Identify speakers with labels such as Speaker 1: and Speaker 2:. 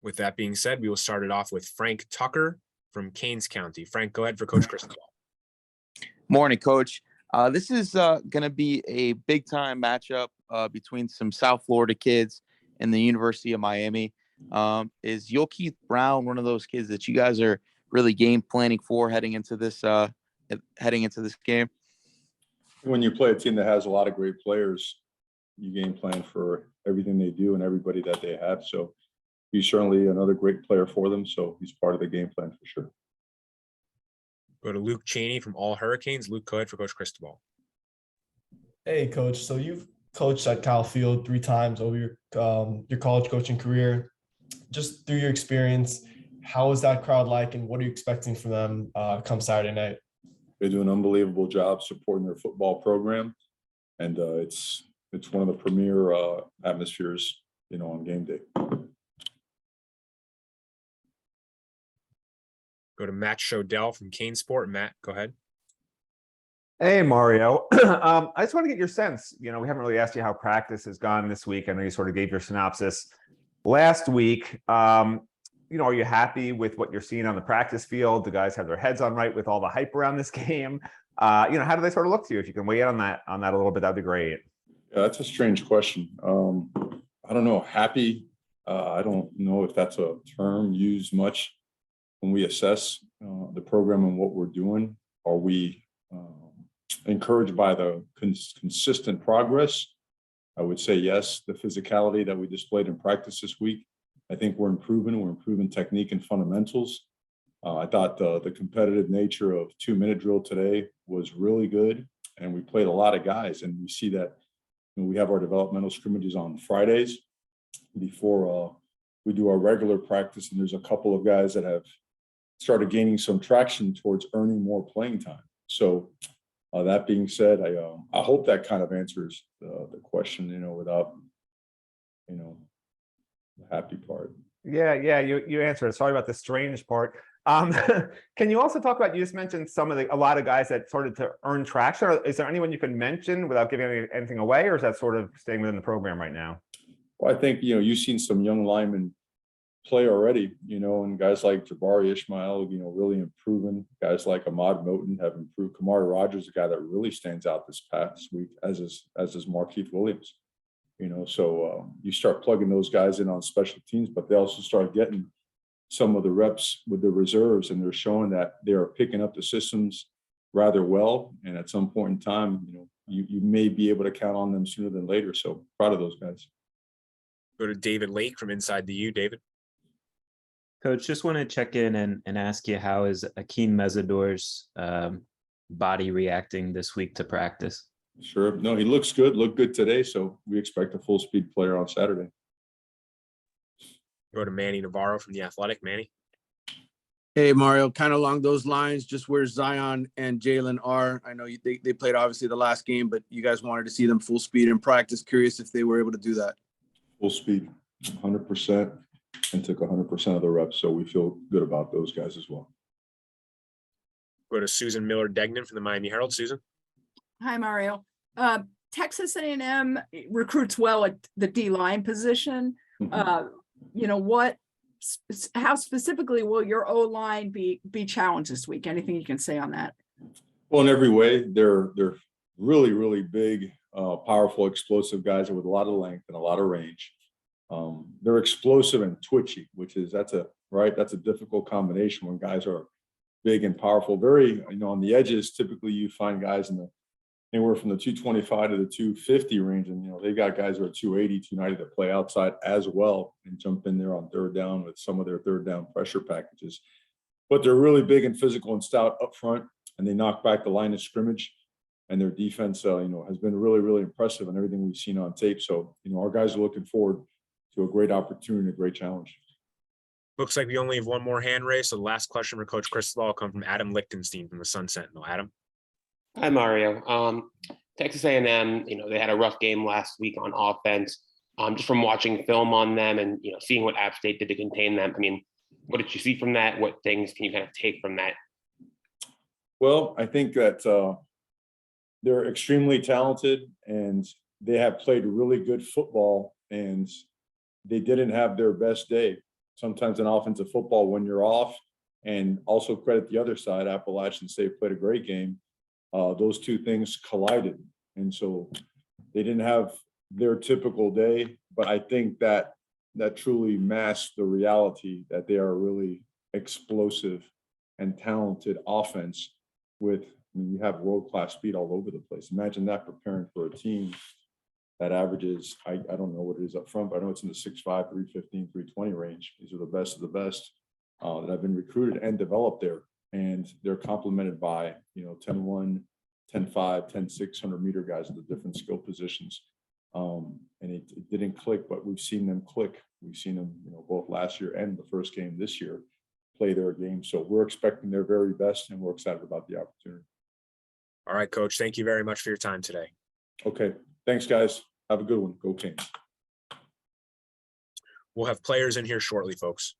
Speaker 1: With that being said, we will start it off with Frank Tucker from Keynes County. Frank, go ahead for Coach Cristobal.
Speaker 2: Morning, Coach. This is going to be a big-time matchup between some South Florida kids and the University of Miami. Is Yokeith Brown one of those kids that you guys are really game planning for heading into this game?
Speaker 3: When you play a team that has a lot of great players, you game plan for everything they do and everybody that they have. So he's certainly another great player for them. So he's part of the game plan for sure.
Speaker 1: Go to Luke Cheney from All Hurricanes. Luke, go ahead for Coach Cristobal.
Speaker 4: Hey, Coach. So you've coached at Cal Field 3 times over your college coaching career. Just through your experience, how is that crowd like, and what are you expecting from them come Saturday night?
Speaker 3: They do an unbelievable job supporting their football program, and it's one of the premier atmospheres, on game day.
Speaker 1: Go to Matt Shodell from Kane Sport. Matt, go ahead.
Speaker 5: Hey, Mario. I just want to get your sense. We haven't really asked you how practice has gone this week. I know you sort of gave your synopsis last week. Are you happy with what you're seeing on the practice field? The guys have their heads on right with all the hype around this game. How do they sort of look to you? If you can weigh in on that a little bit, that'd be great.
Speaker 3: Yeah, that's a strange question. I don't know. Happy. I don't know if that's a term used much when we assess the program and what we're doing. Are we encouraged by the consistent progress? I would say yes. The physicality that we displayed in practice this week, I think we're improving technique and fundamentals. I thought the competitive nature of 2-minute drill today was really good, and we played a lot of guys, and we see that we have our developmental scrimmages on Fridays before we do our regular practice, and there's a couple of guys that have started gaining some traction towards earning more playing time. So that being said, I hope that kind of answers the question, without, the happy part.
Speaker 5: Yeah, you answered it. Sorry about the strange part. Can you also talk about, you just mentioned a lot of guys that started to earn traction. Is there anyone you can mention without giving anything away, or is that sort of staying within the program right now?
Speaker 3: Well, I think, you've seen some young linemen play already, and guys like Jabari Ishmael, really improving. Guys like Ahmad Moten have improved. Kamari Rogers, a guy that really stands out this past week, as is Markeith Williams. So you start plugging those guys in on special teams, but they also start getting some of the reps with the reserves, and they're showing that they are picking up the systems rather well. And at some point in time, you may be able to count on them sooner than later. So proud of those guys.
Speaker 1: Go to David Lake from Inside the U. David.
Speaker 6: Coach, just want to check in and ask you, how is Akeem Mesidor's body reacting this week to practice?
Speaker 3: Sure. No, he looked good today. So we expect a full speed player on Saturday.
Speaker 1: Go to Manny Navarro from The Athletic. Manny.
Speaker 7: Hey, Mario, kind of along those lines, just where Zion and Jalen are. I know they played obviously the last game, but you guys wanted to see them full speed in practice. Curious if they were able to do that.
Speaker 3: Full speed, 100%, and took 100% of the reps. So we feel good about those guys as well.
Speaker 1: Go to Susan Miller-Degnan from the Miami Herald. Susan.
Speaker 8: Hi, Mario. Texas A&M recruits well at the D-line position. How specifically will your O-line be challenged this week? Anything you can say on that?
Speaker 3: Well, in every way, they're really, really big, powerful, explosive guys with a lot of length and a lot of range. They're explosive and twitchy, that's a difficult combination when guys are big and powerful. Very, on the edges, typically you find guys anywhere from the 225 to the 250 range. And, they've got guys who are 280, 290 that play outside as well and jump in there on third down with some of their third down pressure packages. But they're really big and physical and stout up front, and they knock back the line of scrimmage. And their defense, has been really, really impressive in everything we've seen on tape. So, our guys are looking forward to a great opportunity, a great challenge.
Speaker 1: Looks like we only have one more hand raised. So the last question for Coach Cristobal will come from Adam Lichtenstein from the Sun Sentinel. Adam.
Speaker 9: Hi, Mario. Texas A&M, they had a rough game last week on offense. Just from watching film on them and, seeing what App State did to contain them. What did you see from that? What things can you kind of take from that?
Speaker 3: Well, I think that they're extremely talented, and they have played really good football, and they didn't have their best day. sometimes in offensive football when you're off, and also credit the other side, Appalachian State played a great game. Those two things collided. And so they didn't have their typical day, but I think that truly masks the reality that they are a really explosive and talented offense with, I mean, you have world-class speed all over the place. Imagine that preparing for a team that averages, I don't know what it is up front, but I know it's in the 6'5", 315, 320 range. These are the best of the best that have been recruited and developed there. And they're complemented by, 10-1, 10-5, 10-6, 100-meter guys at the different skill positions. And it didn't click, but we've seen them click. We've seen them, both last year and the first game this year play their game. So we're expecting their very best, and we're excited about the opportunity.
Speaker 1: All right, Coach. Thank you very much for your time today.
Speaker 3: Okay. Thanks, guys. Have a good one. Go Kings.
Speaker 1: We'll have players in here shortly, folks.